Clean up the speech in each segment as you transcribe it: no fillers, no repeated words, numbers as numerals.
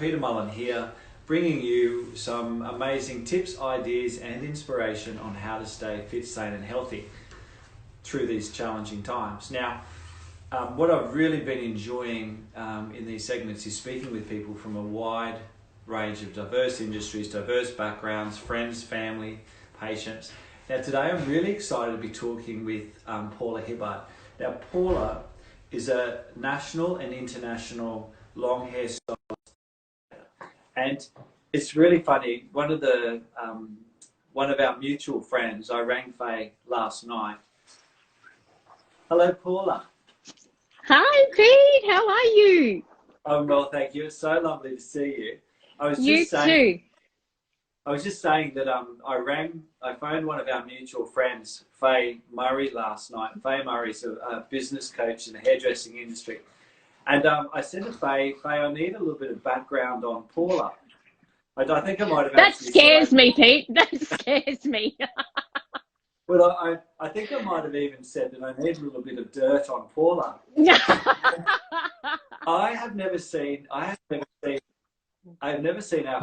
Peter Mullen here, bringing you some amazing tips, ideas and inspiration on how to stay fit, sane and healthy through these challenging times. Now, what I've really been enjoying in these segments is speaking with people from a wide range of diverse industries, diverse backgrounds, friends, family, patients. Now today I'm really excited to be talking with Paula Hibbard. Now Paula is a national and international long hair stylist, and it's really funny. One of our mutual friends, I rang Faye last night. Hello, Paula. Hi, Pete. How are you? I'm well, thank you. It's so lovely to see you. You too. I was just saying that I phoned one of our mutual friends, Faye Murray, last night. Faye Murray's a business coach in the hairdressing industry. And I said to Faye, I need a little bit of background on Paula. I think I might have That actually scares me, Pete. That scares me. Well, I think I might have even said that I need a little bit of dirt on Paula. I've never seen our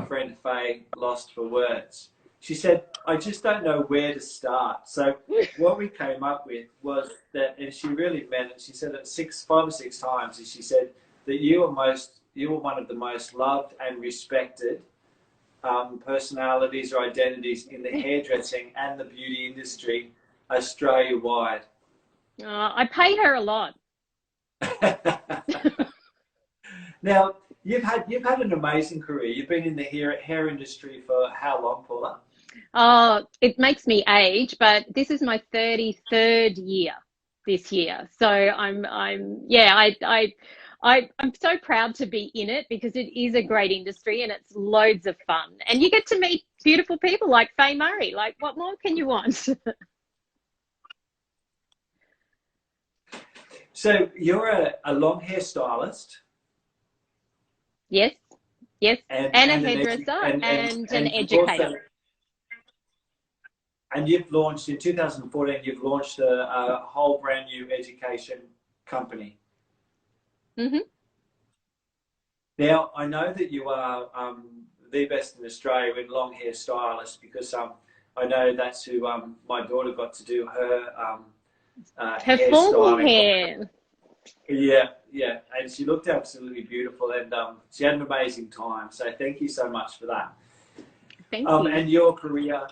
friend Faye lost for words. She said, I just don't know where to start. So what we came up with was that, and she really meant it, she said it 5 or 6 times, and she said that you were one of the most loved and respected personalities or identities in the hairdressing and the beauty industry Australia-wide. I pay her a lot. Now, you've had an amazing career. You've been in the hair industry for how long, Paula? Oh, it makes me age, but this is my 33rd year this year. So I'm so proud to be in it because it is a great industry and it's loads of fun. And you get to meet beautiful people like Faye Murray. Like, what more can you want? So you're a long hair stylist. Yes, and a hairdresser and an educator. And you've launched, in 2014, you've launched a whole brand new education company. Mm-hmm. Now, I know that you are the best in Australia in long hair stylist because I know that's who my daughter got to do her formal hair. Yeah, and she looked absolutely beautiful, and she had an amazing time. So thank you so much for that. Thank you. And your career,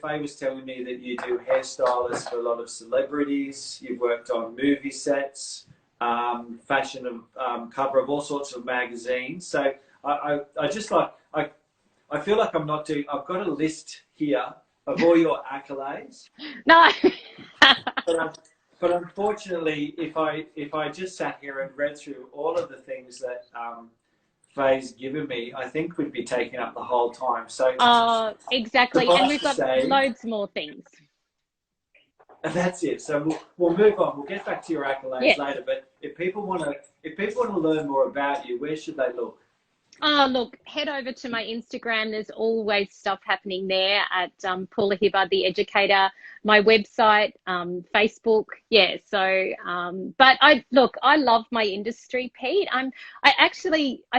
Faye was telling me that you do hairstylists for a lot of celebrities. You've worked on movie sets, fashion cover of all sorts of magazines. So I just I feel like I'm not doing. I've got a list here of all your accolades. No. But unfortunately, if I just sat here and read through all of the things that Faye's given me, I think we'd be taking up the whole time. So exactly, and we've got loads more things. That's it. So we'll move on. We'll get back to your accolades later. But if people want to learn more about you, where should they look? Look, head over to my Instagram. There's always stuff happening there at Paula Hibbard, the Educator, my website, Facebook. Yeah, so, but I love my industry, Pete. I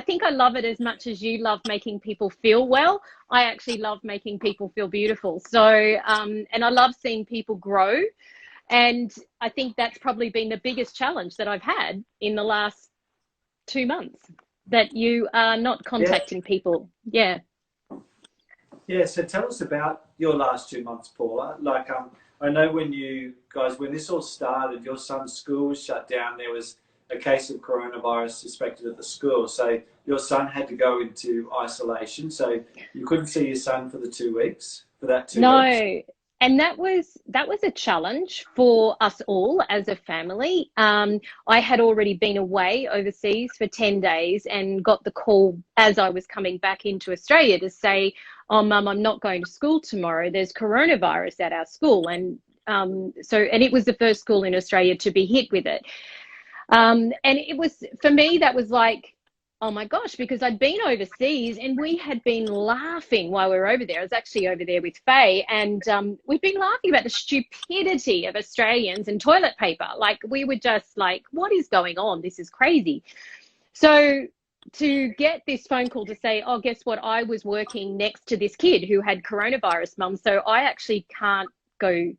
think I love it as much as you love making people feel well. I actually love making people feel beautiful. So, and I love seeing people grow. And I think that's probably been the biggest challenge that I've had in the last 2 months. That you are not contacting people. Yeah, so tell us about your last 2 months, Paula. Like, I know when this all started, your son's school was shut down. There was a case of coronavirus suspected at the school. So your son had to go into isolation. So you couldn't see your son for the 2 weeks, for that 2 weeks. No. And that was a challenge for us all as a family. I had already been away overseas for 10 days and got the call as I was coming back into Australia to say, oh, Mum, I'm not going to school tomorrow. There's coronavirus at our school. And it was the first school in Australia to be hit with it. And it was, for me, that was like, oh my gosh, because I'd been overseas and we had been laughing while we were over there. I was actually over there with Faye, and we'd been laughing about the stupidity of Australians and toilet paper. Like, we were just like, what is going on? This is crazy. So to get this phone call to say, oh, guess what? I was working next to this kid who had coronavirus, mum, so I actually can't go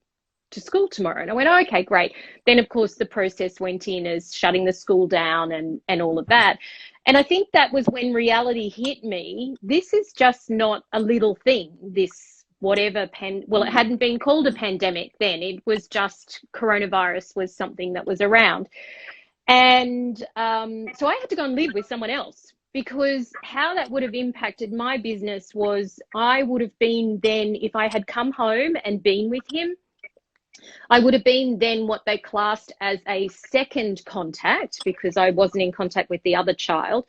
to school tomorrow. And I went, oh, okay, great. Then, of course, the process went in as shutting the school down and all of that. And I think that was when reality hit me. This is just not a little thing, this whatever well, it hadn't been called a pandemic then. It was just coronavirus was something that was around. And so I had to go and live with someone else, because how that would have impacted my business was I would have been then, if I had come home and been with him, I would have been then what they classed as a second contact, because I wasn't in contact with the other child.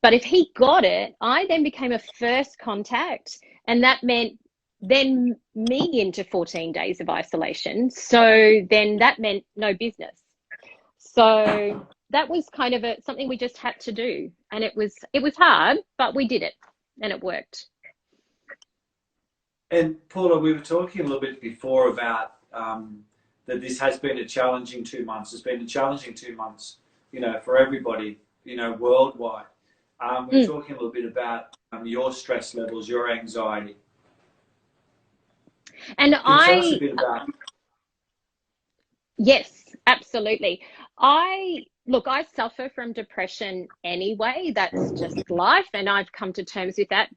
But if he got it, I then became a first contact, and that meant then me into 14 days of isolation. So then that meant no business. So that was kind of something we just had to do. And it was hard, but we did it and it worked. And Paula, we were talking a little bit before about that this has been a challenging 2 months. It's been a challenging 2 months, for everybody, worldwide. We're talking a little bit about your stress levels, your anxiety. And Can you tell us a bit about... Yes, absolutely. I suffer from depression anyway. That's just life. And I've come to terms with that,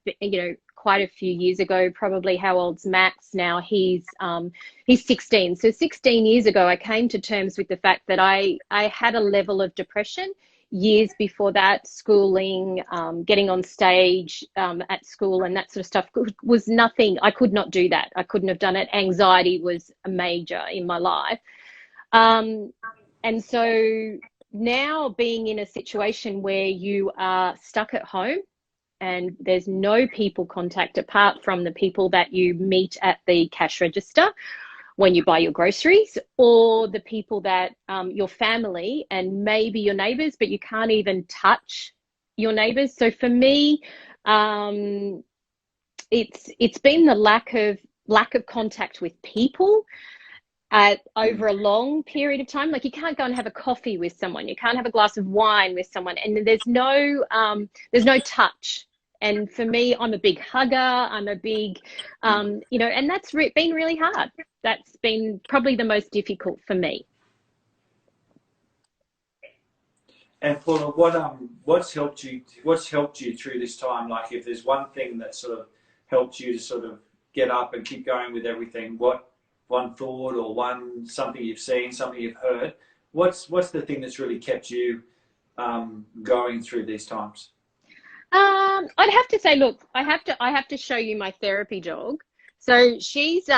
quite a few years ago. Probably, how old's Max now? He's 16. So 16 years ago, I came to terms with the fact that I had a level of depression. Years before that, schooling, getting on stage at school and that sort of stuff was nothing. I could not do that. I couldn't have done it. Anxiety was a major in my life. And so now being in a situation where you are stuck at home and there's no people contact apart from the people that you meet at the cash register when you buy your groceries, or the people that your family and maybe your neighbors, but you can't even touch your neighbors. So for me, it's been the lack of contact with people over a long period of time. Like, you can't go and have a coffee with someone, you can't have a glass of wine with someone, and there's no touch. And for me, I'm a big hugger. I'm a big, and that's been really hard. That's been probably the most difficult for me. And Paula, what's helped you through this time? Like, if there's one thing that sort of helped you to sort of get up and keep going with everything, what one thought or something you've seen, something you've heard, what's the thing that's really kept you going through these times? I'd have to say, look, I have to show you my therapy dog. So she's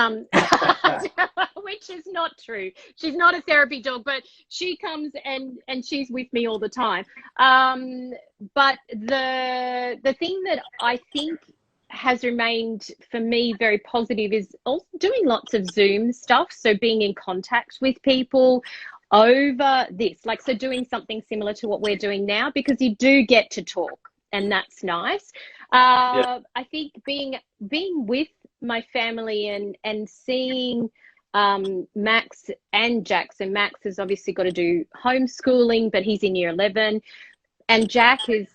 which is not true. She's not a therapy dog, but she comes and she's with me all the time. But the thing that I think has remained for me very positive is also doing lots of Zoom stuff. So being in contact with people over this, so doing something similar to what we're doing now, because you do get to talk. And that's nice. I think being with my family and seeing Max and Jack. So Max has obviously got to do homeschooling, but he's in year 11. And Jack is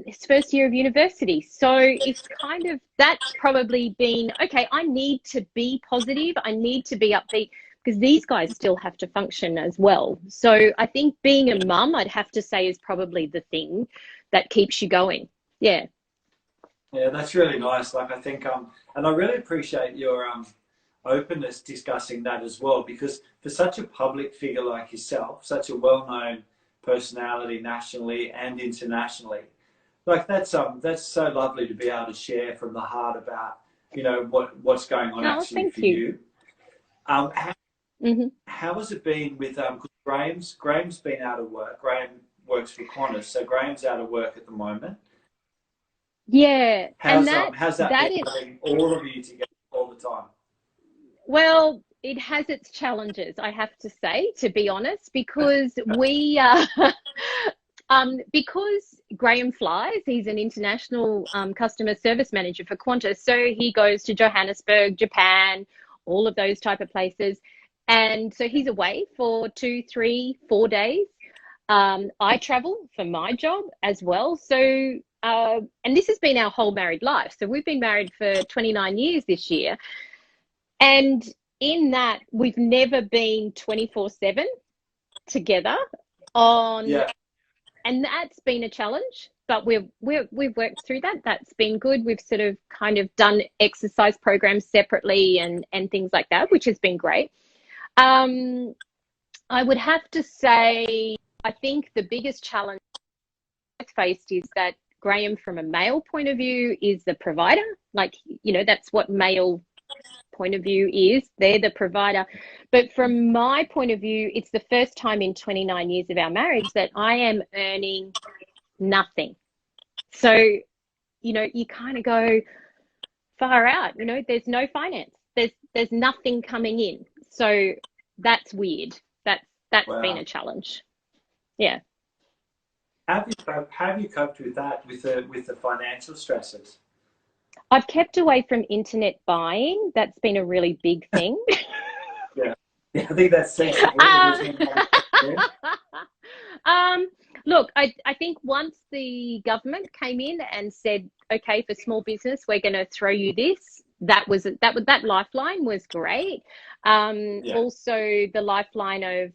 his first year of university. So it's kind of, that's probably been, okay, I need to be positive. I need to be upbeat, because these guys still have to function as well. So I think being a mum, I'd have to say, is probably the thing that keeps you going. Yeah. Yeah, that's really nice. I think, and I really appreciate your openness discussing that as well, because for such a public figure like yourself, such a well-known personality nationally and internationally, that's so lovely to be able to share from the heart about, what's going on actually for you. How has it been with, because Graham's been out of work. Graham works for Qantas, so Graham's out of work at the moment. Yeah. How's that been having all of you together all the time? Well, it has its challenges, I have to say, to be honest, because because Graham flies, he's an international customer service manager for Qantas. So he goes to Johannesburg, Japan, all of those type of places. And so he's away for 2, 3, 4 days. I travel for my job as well. So and this has been our whole married life. So we've been married for 29 years this year. And in that, we've never been 24/7 together on, Yeah. and that's been a challenge, but we've worked through that. That's been good. We've sort of kind of done exercise programs separately and things like that, which has been great. I would have to say, I think the biggest challenge I've faced is that Graham, from a male point of view, is the provider. Like, you know, that's what male point of view is. They're the provider. But from my point of view, it's the first time in 29 years of our marriage that I am earning nothing. So, you know, you kind of go far out, you know, there's no finance. There's nothing coming in. So that's weird. That's Wow. been a challenge. Yeah. How have you coped with that, with the financial stresses? I've kept away from internet buying. That's been a really big thing. Yeah, I think that's sensible. Look, I think once the government came in and said, okay, for small business, we're going to throw you this, that lifeline was great. Also the lifeline of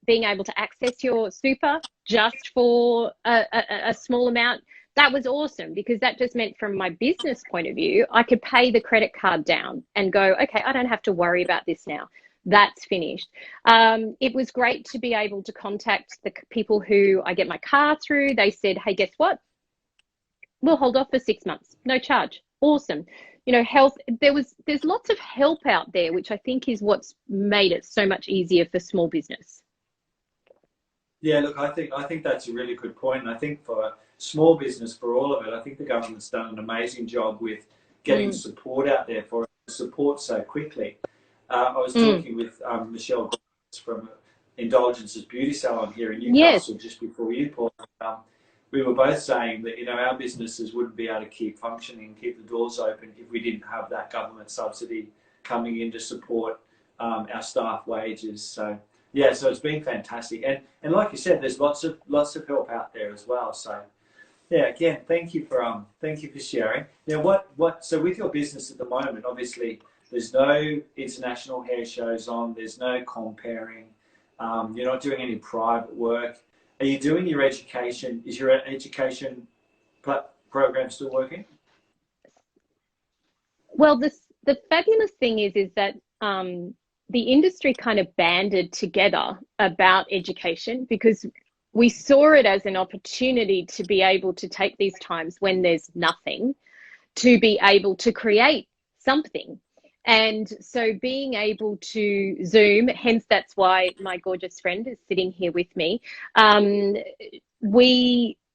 being able to access your super just for a small amount, that was awesome, because that just meant, from my business point of view, I could pay the credit card down and go, okay, I don't have to worry about this now. That's finished. It was great to be able to contact the people who I get my car through. They said, hey, guess what? We'll hold off for 6 months, no charge. Awesome. You know, health, there's lots of help out there, which I think is what's made it so much easier for small business. Yeah, look, I think that's a really good point. And I think for small business, for all of it, I think the government's done an amazing job with getting support out there for support so quickly. I was talking with Michelle from Indulgence's beauty salon here in Newcastle just before you, Paul. We were both saying that, you know, our businesses wouldn't be able to keep functioning and keep the doors open if we didn't have that government subsidy coming in to support our staff wages. So yeah, so it's been fantastic, and like you said, there's lots of help out there as well. So yeah, again, thank you for sharing. Now, so with your business at the moment, obviously there's no international hair shows on, there's no comparing, you're not doing any private work. Are you doing your education? Is your education program still working? Well, the fabulous thing is that the industry kind of banded together about education, because we saw it as an opportunity to be able to take these times when there's nothing, to be able to create something. And so being able to Zoom, hence that's why my gorgeous friend is sitting here with me,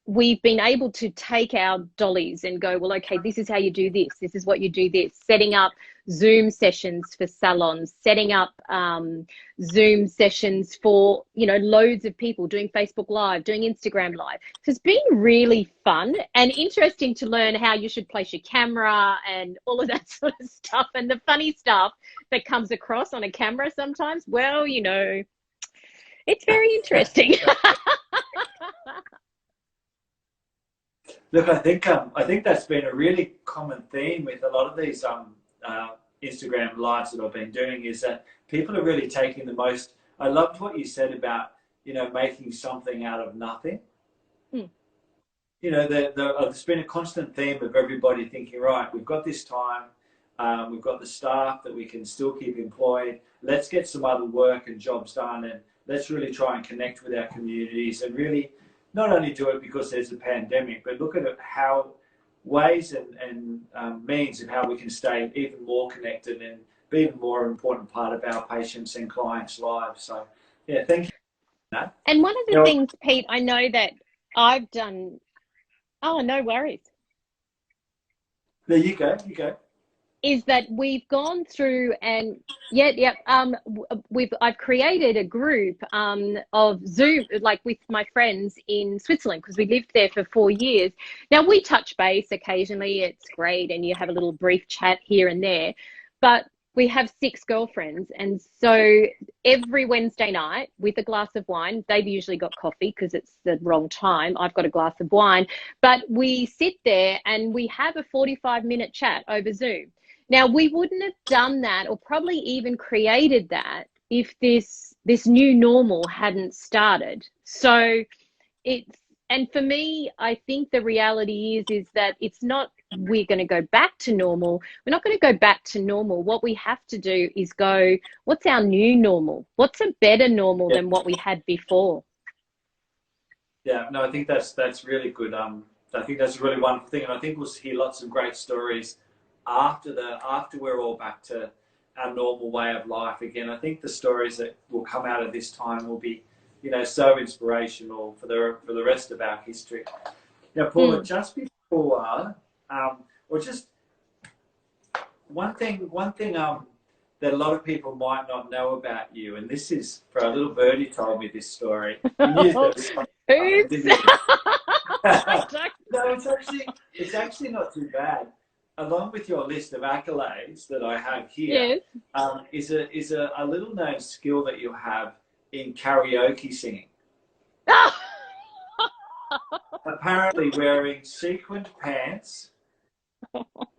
we've been able to take our dollies and go, well, okay, this is how you do this. This is what you do this. Setting up Zoom sessions for salons, setting up Zoom sessions for, you know, loads of people, doing Facebook Live, doing Instagram Live. So it's been really fun and interesting to learn how you should place your camera and all of that sort of stuff, and the funny stuff that comes across on a camera sometimes. Well, you know, it's very interesting. Look, I think that's been a really common theme with a lot of these Instagram lives that I've been doing, is that people are really taking the most. I loved what you said about, you know, making something out of nothing. You know, there's been a constant theme of everybody thinking, right, we've got this time, we've got the staff that we can still keep employed. Let's get some other work and jobs done, and let's really try and connect with our communities, and really not only do it because there's a pandemic, but look at it, how ways and means of how we can stay even more connected and be even more important part of our patients' and clients' lives. So, yeah, thank you for that. And one of the things, Pete, I know that I've done. Oh, no worries. There you go. Is that we've gone through and I've created a group of Zoom, like with my friends in Switzerland, because we lived there for 4 years. Now we touch base occasionally, it's great, and you have a little brief chat here and there, but we have 6 girlfriends, and so every Wednesday night with a glass of wine, they've usually got coffee because it's the wrong time. I've got a glass of wine, but we sit there and we have a 45-minute chat over Zoom. Now, we wouldn't have done that or probably even created that if this new normal hadn't started. So and for me, I think the reality is that it's not we're going to go back to normal. We're not going to go back to normal. What we have to do is go, what's our new normal? What's a better normal than what we had before? Yeah, no, I think that's really good. I think that's a really wonderful thing, and I think we'll hear lots of great stories after we're all back to our normal way of life again. I think the stories that will come out of this time will be, so inspirational for the rest of our history. Now, Paula, just before, or just one thing that a lot of people might not know about you, and this is for a little birdie told me this story. You knew that was Oops. didn't you? No, it's actually not too bad. Along with your list of accolades that I have here, yes. is a little known skill that you have in karaoke singing. Apparently wearing sequined pants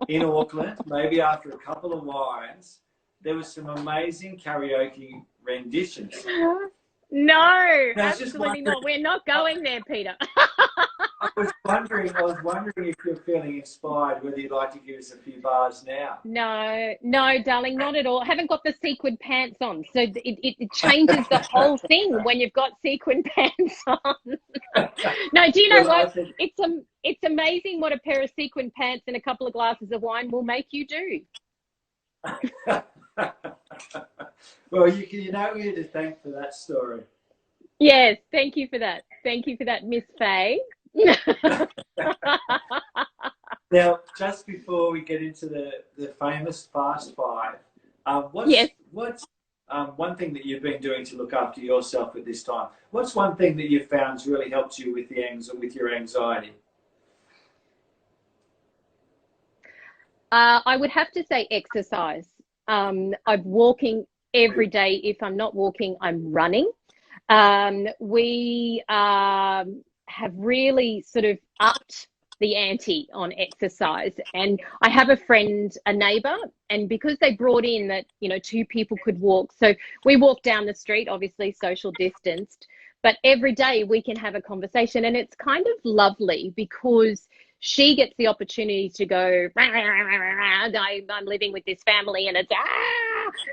in Auckland, maybe after a couple of wines, there was some amazing karaoke renditions. No, absolutely not. We're not going there, Peter. I was wondering if you're feeling inspired, whether you'd like to give us a few bars now. No, darling, not at all. I haven't got the sequin pants on, so it changes the whole thing when you've got sequin pants on. No, do you know what? It's amazing what a pair of sequin pants and a couple of glasses of wine will make you do. Well, you know who to thank for that story. Yes, thank you for that. Thank you for that, Miss Faye. Now, just before we get into the famous Fast Five, what's one thing that you've been doing to look after yourself at this time? What's one thing that you've found's really helped you with your anxiety? I would have to say exercise. I'm walking every day. If I'm not walking, I'm running. We have really sort of upped the ante on exercise, and I have a neighbor, and because they brought in that 2 people could walk, so we walk down the street, obviously social distanced, but every day we can have a conversation, and it's kind of lovely because she gets the opportunity to go, I'm living with this family and it's,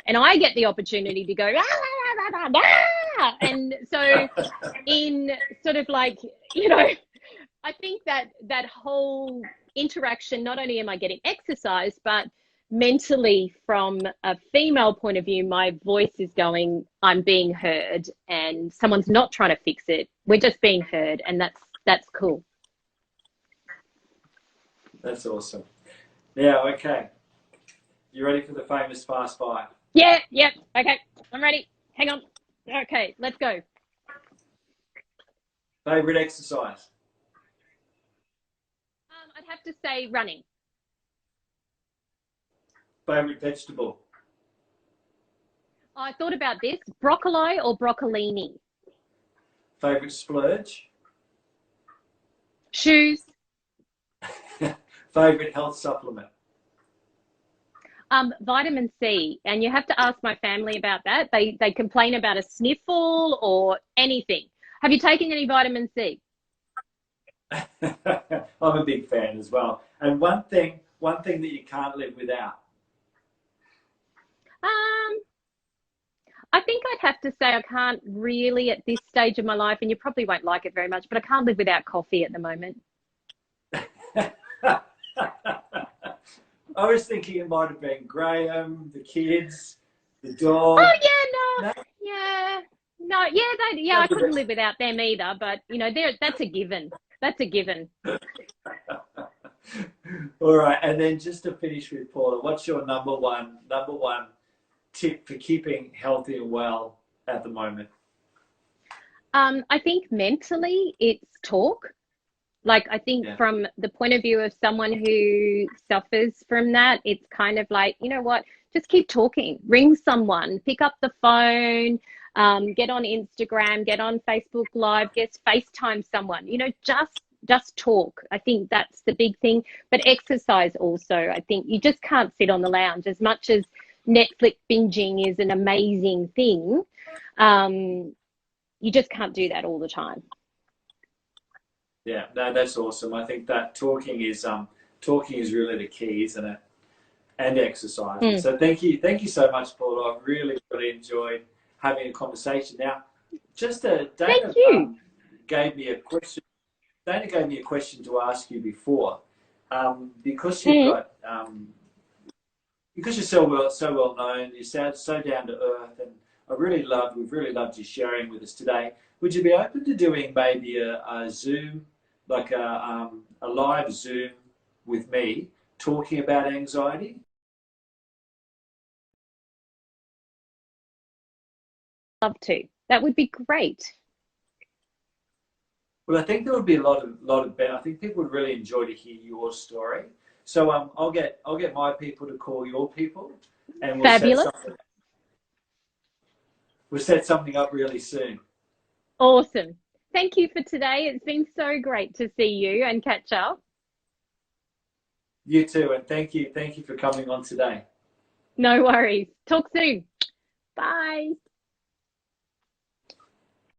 and I get the opportunity to go, and so in sort of like, I think that whole interaction, not only am I getting exercise, but mentally from a female point of view, my voice is going, I'm being heard, and someone's not trying to fix it. We're just being heard, and that's cool. That's awesome. Now, okay. You ready for the famous Fast Five? Yeah, okay. I'm ready. Hang on. Okay, let's go. Favorite exercise? I'd have to say running. Favorite vegetable? I thought about this. Broccoli or broccolini? Favorite splurge? Shoes. Favorite health supplement? Vitamin C, and you have to ask my family about that. They complain about a sniffle or anything. Have you taken any vitamin C? I'm a big fan as well. And one thing that you can't live without? I think I'd have to say I can't really at this stage of my life, and you probably won't like it very much, but I can't live without coffee at the moment. I was thinking it might have been Graham, the kids, the dog. Oh yeah, I couldn't live without them either. But that's a given. That's a given. All right, and then just to finish with Paula, what's your number one tip for keeping healthy and well at the moment? I think mentally, it's talk. Like, I think from the point of view of someone who suffers from that, it's kind of like, you know what, just keep talking. Ring someone, pick up the phone, get on Instagram, get on Facebook Live, get FaceTime someone. You know, just talk. I think that's the big thing. But exercise also. I think you just can't sit on the lounge. As much as Netflix binging is an amazing thing, you just can't do that all the time. Yeah, no, that's awesome. I think that talking is really the key, isn't it? And exercising. So thank you so much, Paula. I've really enjoyed having a conversation. Now, Thank you. Gave me a question. Dana gave me a question to ask you before, because you've got because you're so well known. You sound so down to earth, and we've really loved you sharing with us today. Would you be open to doing maybe a Zoom, like a live Zoom with me, talking about anxiety? Love to. That would be great. Well, I think there would be a lot of better. I think people would really enjoy to hear your story. So I'll get my people to call your people, and Fabulous. We'll set something up really soon. Awesome. Thank you for today. It's been so great to see you and catch up. You too, and thank you for coming on today. No worries. Talk soon. Bye.